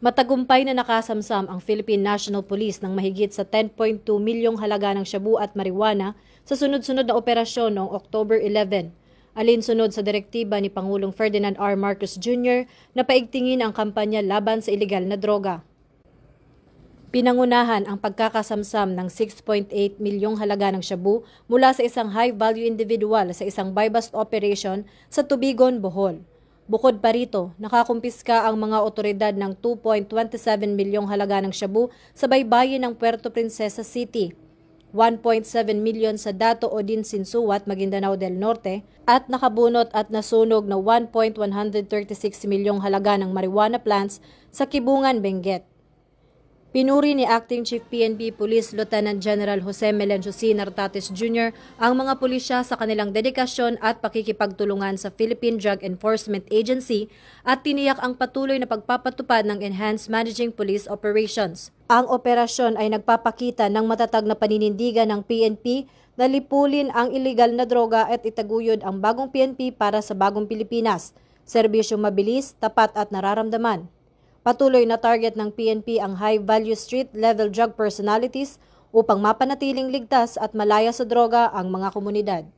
Matagumpay na nakasamsam ang Philippine National Police ng mahigit sa 10.2 milyong halaga ng shabu at marijuana sa sunod-sunod na operasyon noong October 11, alinsunod sa direktiba ni Pangulong Ferdinand R. Marcos Jr. na paigtingin ang kampanya laban sa ilegal na droga. Pinangunahan ang pagkakasamsam ng 6.8 milyong halaga ng shabu mula sa isang high-value individual sa isang buy-bust operation sa Tubigon, Bohol. Bukod pa rito, nakakumpiska ang mga otoridad ng 2.27 milyong halaga ng shabu sa baybayin ng Puerto Princesa City, 1.7 milyon sa Dato Odin Sinsuat, Maguindanao del Norte, at nakabunot at nasunog na 1.136 milyong halaga ng marijuana plants sa Kibungan, Benguet. Pinuri ni Acting Chief PNP Police Lieutenant General Jose Melencio C. Nartates Jr. ang mga pulisya sa kanilang dedikasyon at pakikipagtulungan sa Philippine Drug Enforcement Agency at tiniyak ang patuloy na pagpapatupad ng Enhanced Managing Police Operations. Ang operasyon ay nagpapakita ng matatag na paninindigan ng PNP na lipulin ang iligal na droga at itaguyod ang bagong PNP para sa bagong Pilipinas, serbisyong mabilis, tapat at nararamdaman. Patuloy na target ng PNP ang high-value street-level drug personalities upang mapanatiling ligtas at malaya sa droga ang mga komunidad.